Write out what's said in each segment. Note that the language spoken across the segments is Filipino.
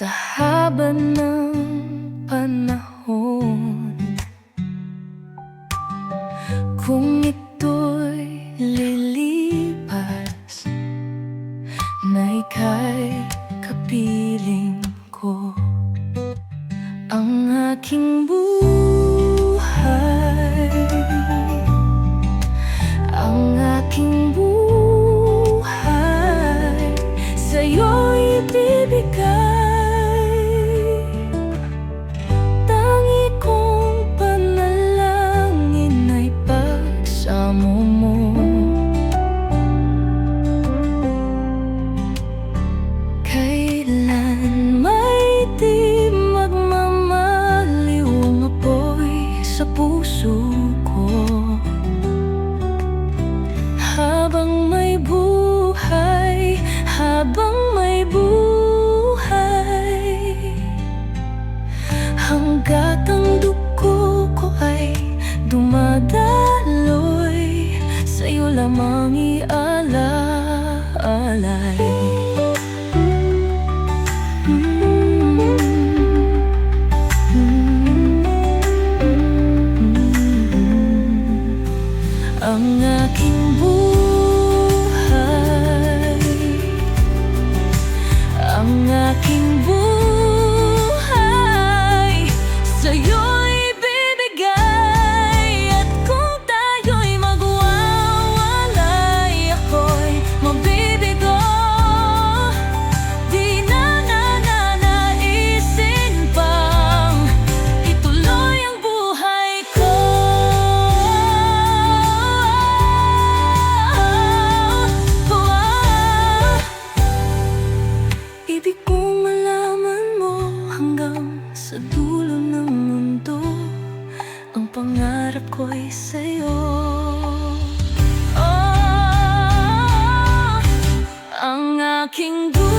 Sa haba ng panahon, kung ito'y lilipas, na ika'y kapiling ko, ang aking buhay, ang aking buhay, sa'yo'y ibibigay. Tangi kong panalangin ay pagsamo mo. Kailan may di magmamaliw ang apoy sa puso ko, habang may buhay, habang may buhay, hanggat ang dugo ko ay dumadaloy, sa'yo lamang iaalaalay. Ang aking buhay, ang aking buhay, sa'yo'y ibibigay. At kung tayo'y magwawalay, ako'y mabibigo. Di na nananaisin pang ituloy ang buhay ko. Ibig kong malaman mo hanggang sa dulo ng mundo, ang pangarap ko'y sa'yo. Oh, ang aking buhay,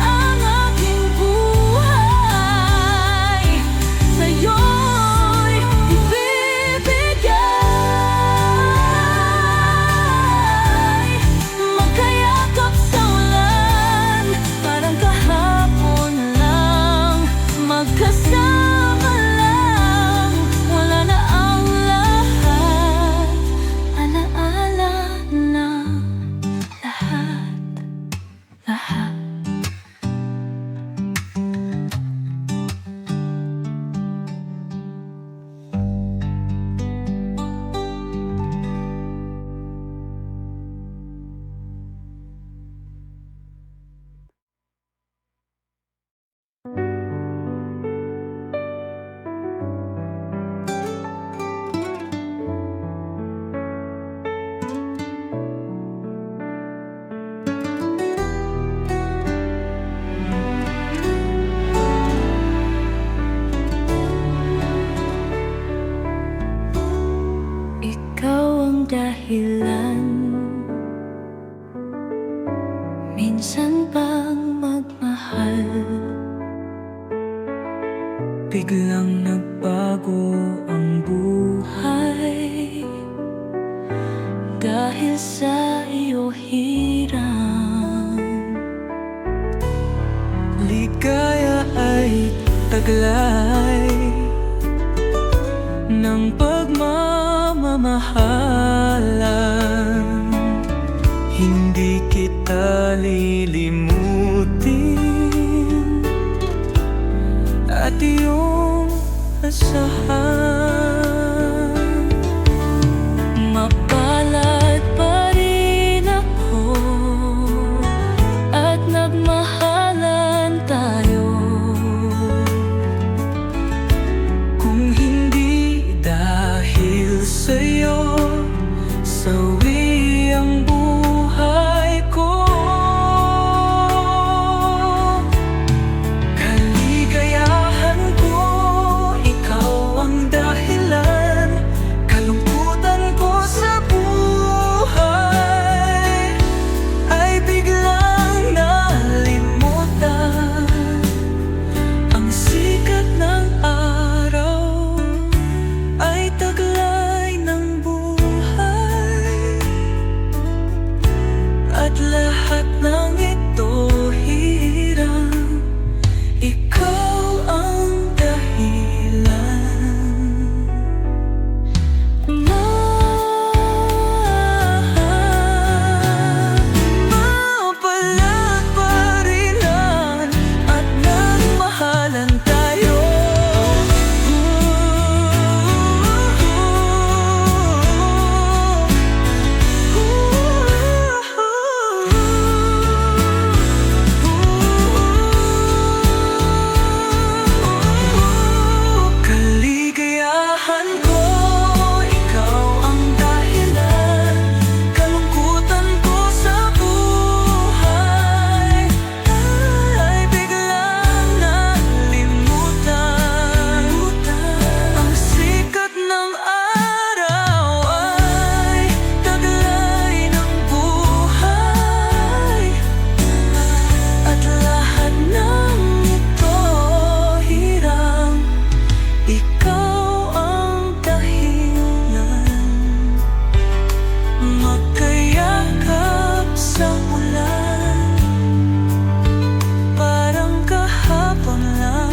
ang aking buhay, sa'yo'y ibibigay. Magkayakap sa ulan, parang kahapon lang, magkasama lang, wala na ang lahat, alaala na lahat, lahat. Ikaw ang dahilan, minsan bang magmahal, biglang nagbago ang buhay, dahil sa iyo hirang. Ligaya ay taglay ng pagmamahalan, hindi kita lilimutin at iyong asahan. Mapalad pa rin ako at nagmahalan tayo, magkayakap sa ulan, parang kahapon lang,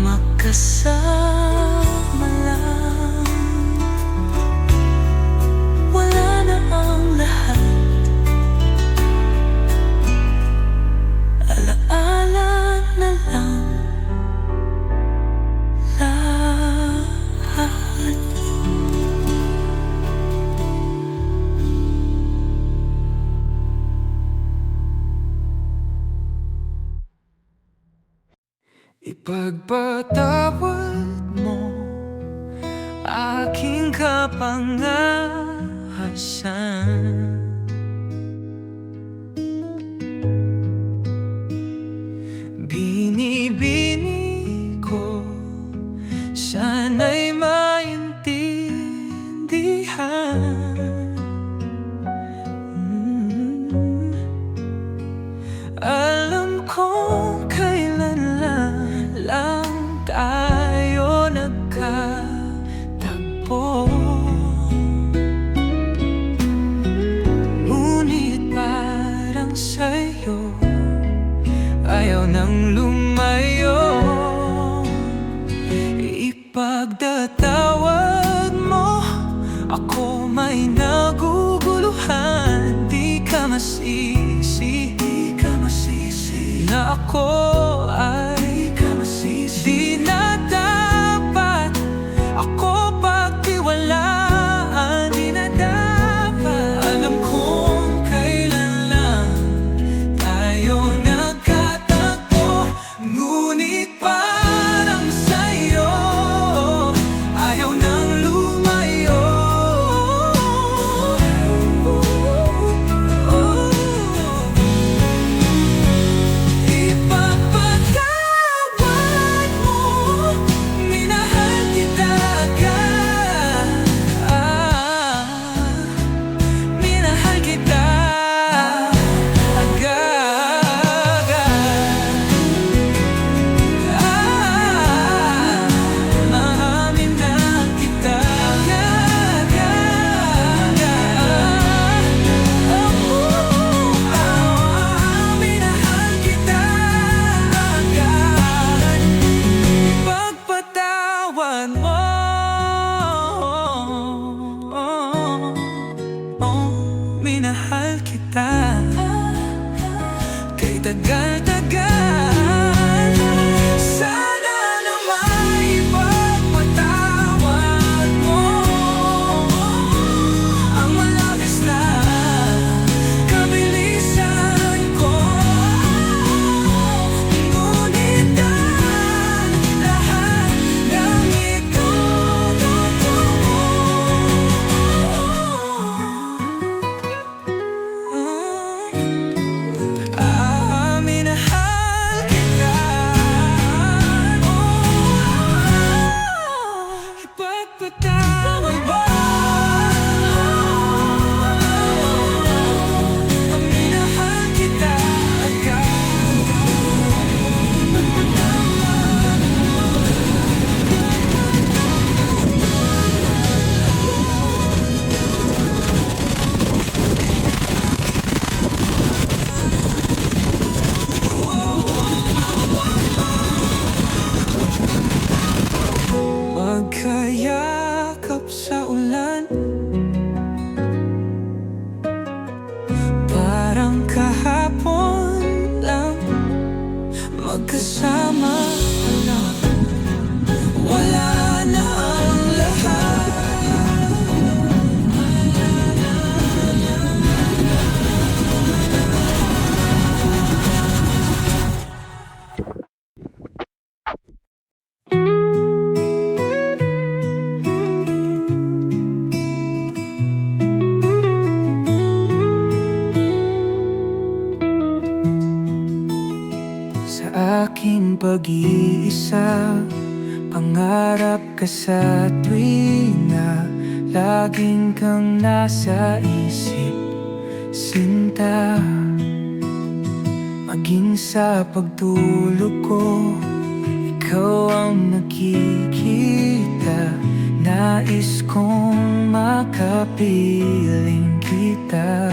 magkasama lang. Wala na ang lahat, alaala na lang lahat. Ipagpatawad mo aking kapangahasan. Binibini ko, sana'y maintindihan. Alam kong kailan lang tayo nagkatagpo, ngunit parang sa'yo ayaw nang lumayo. Ipagdatawad mo ako, may naguguluhan. Di ka masisi na ako ay di na dapat ako pagtiwalaan. Di na dapat. Alam kong kailan lang tayo nagkatagpo, ngunit parang sa'yo ayaw nang lumayo. Ipagpatawad mo, minahal kita agad. Minahal kita agad. Mahamin na kita agad. Minahal kita agad. Ipagpatawad mo, minahal kita kay tagal-tagal. Sana naman ipagpatawad mo ang malabis na kabilisan ko, ngunit ang lahat ng ito totoo. Minahal kita. Ipagpatawad mo. Minahal kita agad. Magkayakap sa ulan, parang kahapon lang, magkasama lang. Wala na ang lahat. Sa aking pag-iisa, pangarap ka sa tuwina, laging kang nasa isip, sinta. Maging sa pagtulog ko, ikaw ang nakikita Nais kong makapiling kita.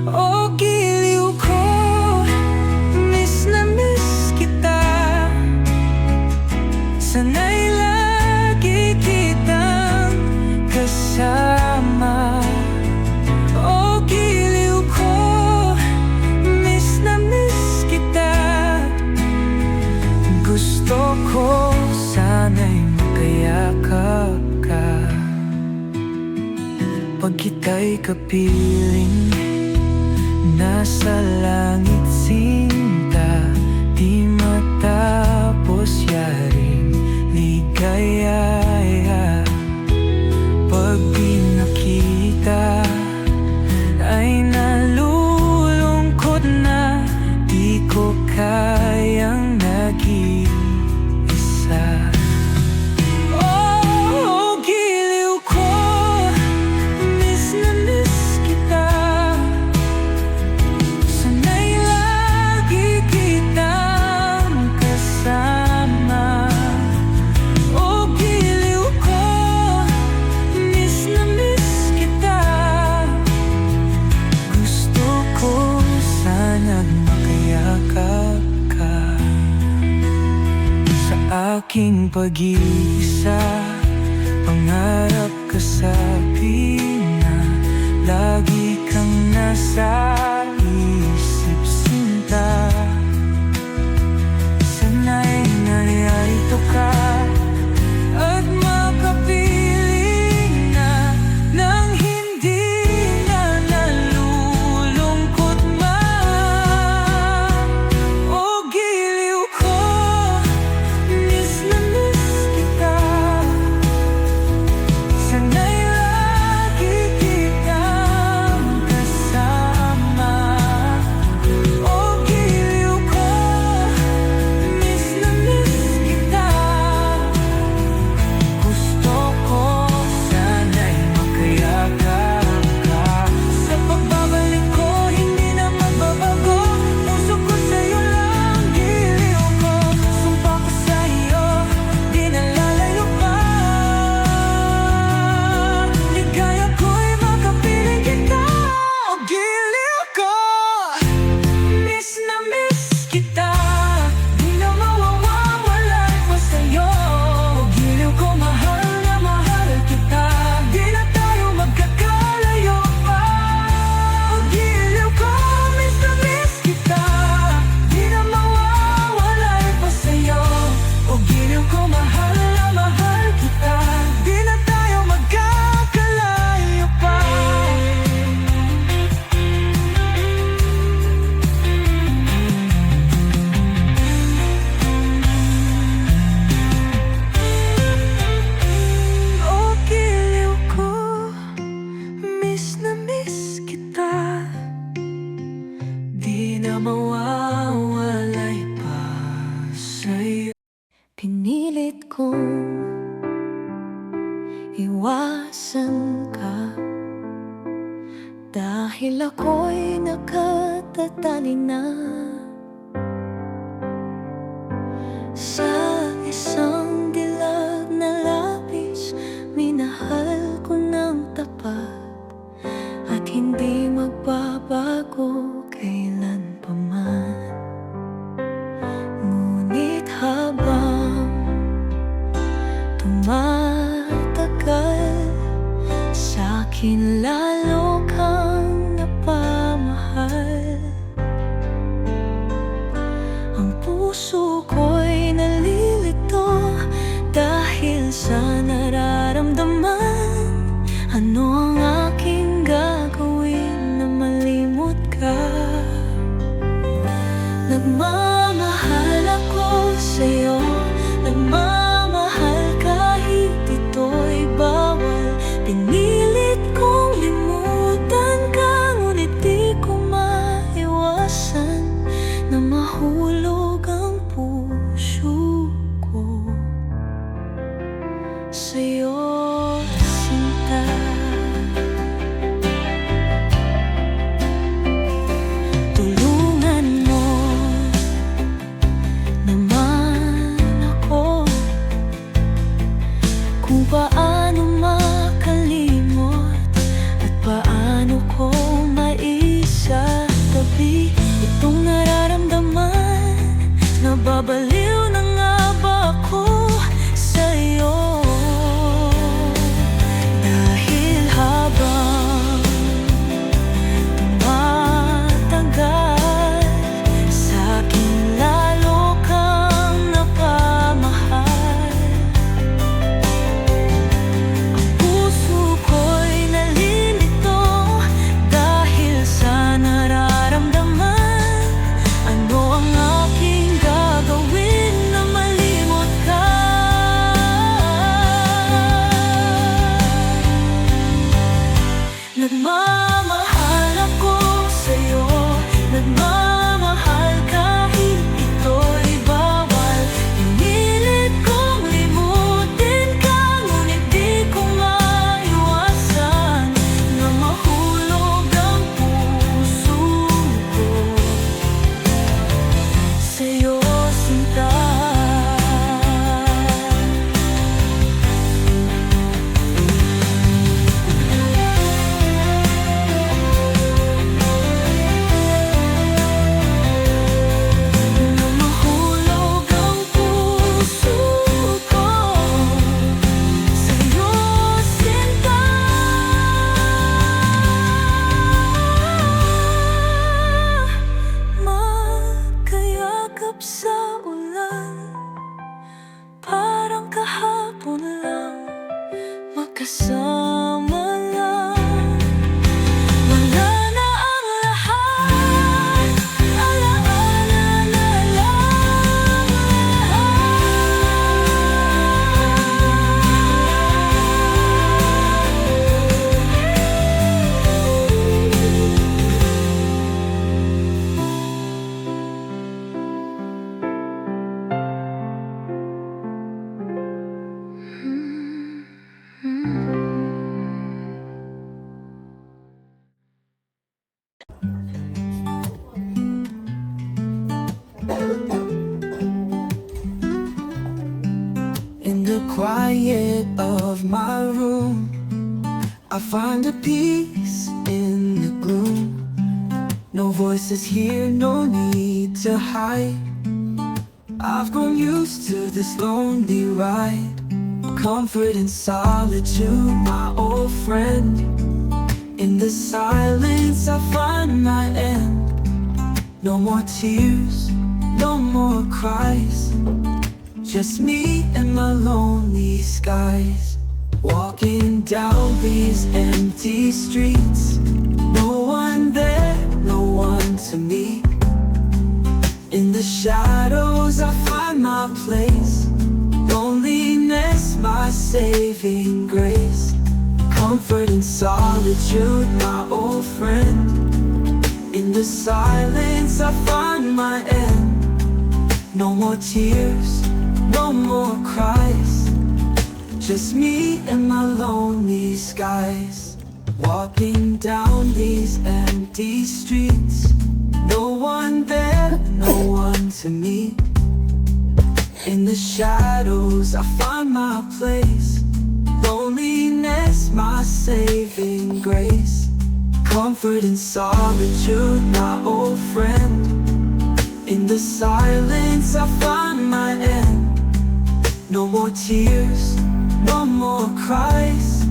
O giliw ko, miss na miss kita. Sana'y lagi kitang kasama. O giliw ko, miss na miss kita. Gusto ko sana'y magkayakap ka. Pag kita'y kapiling, nasa langit sinta, di matapos yaring ligaya. Pag di nakita, ay nalulungkot na, di ko kayang nag-iisa. Aking pag-iisa, pangarap ka sa pina, lagi kang nasa isip sinta. Sana'y narito ka at makapiling na, nang hindi na nalulungkot man. O giliw ko, miss na miss kita. Sana'y lagi kitang kasama. O giliw ko, miss na miss kita. Gusto ko sana'y magkayakap ka. Sa pagbabalik ko, hindi na magbabago. Puso ko sa'yo lang, giliw ko. Sumpa ko sa'yo, di na lalayo pa. Ligaya ko'y makapiling kita. O giliw ko, miss na miss kita. Di na mawawala ko sa'yo. O giliw ko, mahal na mahal kita. Di na tayo magkakalayo pa. O giliw ko, miss na miss kita. Di na mawawala ko sa'yo. O giliw ko, mahal na mahal kita. Di na tayo magkakalayo pa. O giliw ko, miss na miss kita. Di na mawawalay pa sa'yo. Pinilit kong iwasan ka, dahil ako'y nakatatali na sa isang dilag na labis. Minahal ko ng tapat at hindi magbabago kailan pa man. Ngunit habang tumatagal, sa'kin lalo kang napamahal. Ang puso ko'y nalilito dahil sa nararamdaman. Ano ang aking gagawin na malimot ka? Nagmamahal ako sa'yo, nagmamahal kahit ito'y bawal. Pinilit kong limutan ka, ngunit di ko maiwasan na mahulog ang puso ko sa'yo, sinta. Tulungan mo naman ako magkasama lang. Wala na ang lahat, alaala na lang In the quiet of my room, I find a peace in the gloom. No voices here, no need to hide. I've grown used to this lonely ride. Comfort in solitude, my old friend. In the silence I find my end. No more tears, no more cries. Just me and my lonely skies. Walking down these empty streets. No one there, no one to meet. In the shadows I find my place. Loneliness, my saving grace. Comfort in solitude, my old friend. In the silence I find my end. No more tears, no more cries. Just me and my lonely skies. Walking down these empty streets. No one there, no one to meet. In the shadows I find my place. Loneliness, my saving grace. Comfort in solitude, my old friend. In the silence I find my end. No more tears, no more cries.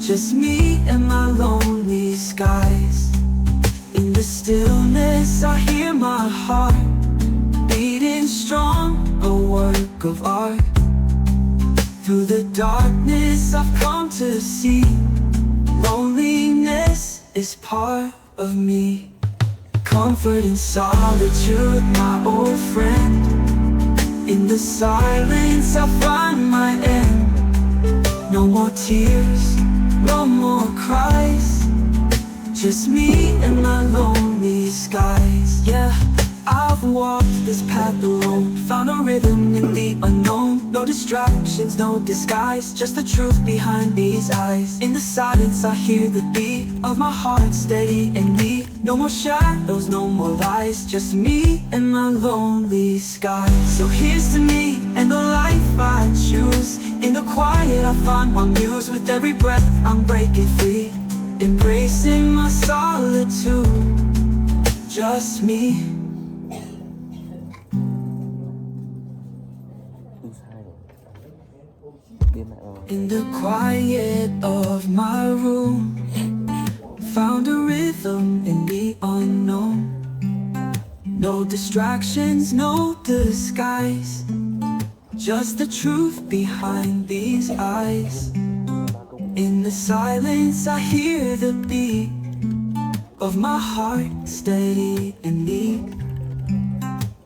Just me and my lonely skies. In the stillness I hear my heart beating strong, a work of art. Through the darkness I've come to see loneliness is part of me. Comfort in solitude, my old friend. In the silence I find my end. No more tears, no more cries. Just me and my lonely skies. Yeah, I've walked this path alone. Found a rhythm in the unknown. No distractions, no disguise. Just the truth behind these eyes. In the silence I hear the beat of my heart steady and deep. No more shadows, no more lies. Just me and my lonely skies. So here's to me and the life I choose. In the quiet I find my muse. With every breath I'm breaking free, embracing my solitude. Just me. In the quiet of my room, found a rhythm in the unknown. No distractions, no disguise. Just the truth behind these eyes. In the silence I hear the beat of my heart steady and deep.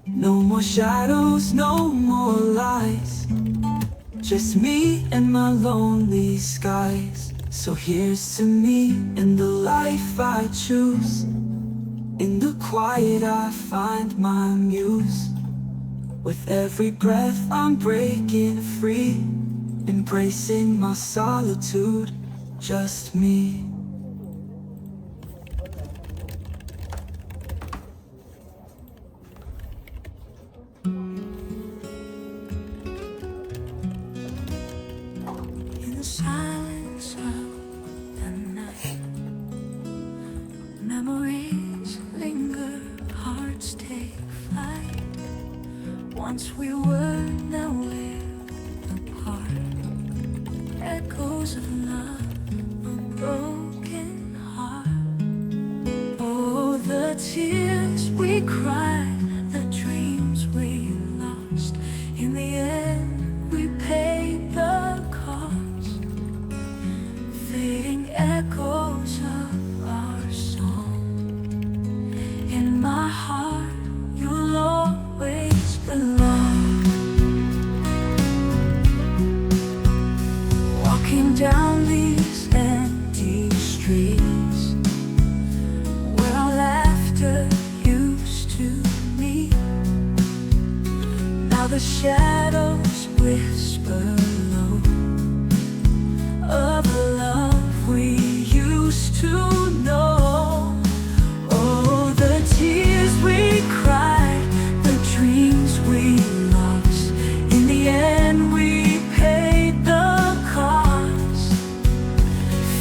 No more shadows, no more lies. Just me and my lonely skies. So here's to me and the life I choose. In the quiet I find my muse. With every breath I'm breaking free, embracing my solitude. Just me. In the silence of the night, memories linger, hearts take flight. Once we were, now we're apart. Echoes of love, a broken heart. Oh, the tears we cried, the dreams we lost. In the end, we paid the cost.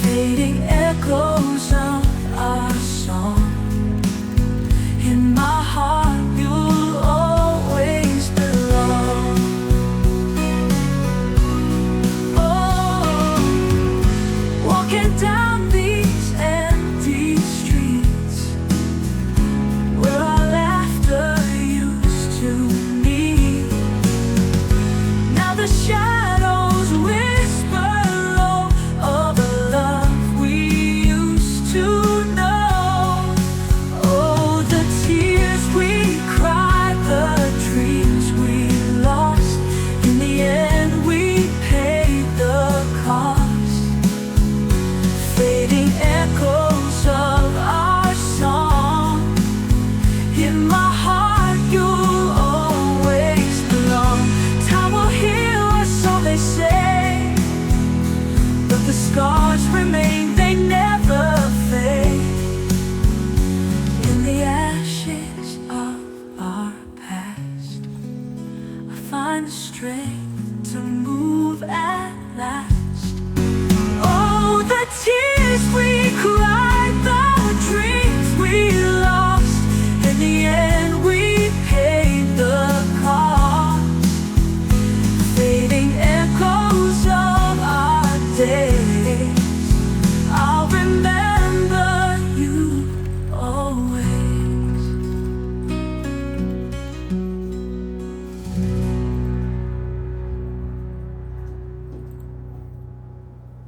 fading echoes of our song. In my heart you'll always belong. Oh, walking down these empty streets where our laughter used to meet. Now the shadows whisper low of a love we used to know. Oh, the tears we cried, the dreams we lost. In the end we paid the cost. Fading echoes of our song. In my heart you'll always belong. Time will heal us, so they say, but the scars remain, they never fade. In the ashes of our past, I find the strength to move at last. Oh, the tears we cried, the dreams we lost. In the end we paid the cost. Fading echoes of our days, I'll remember you always.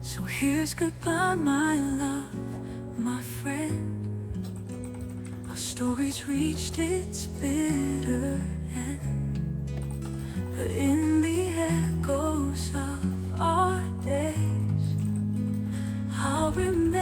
So here's goodbye, my love, my friend. Our story's reached its bitter end, but in the echoes of our days, I'll remember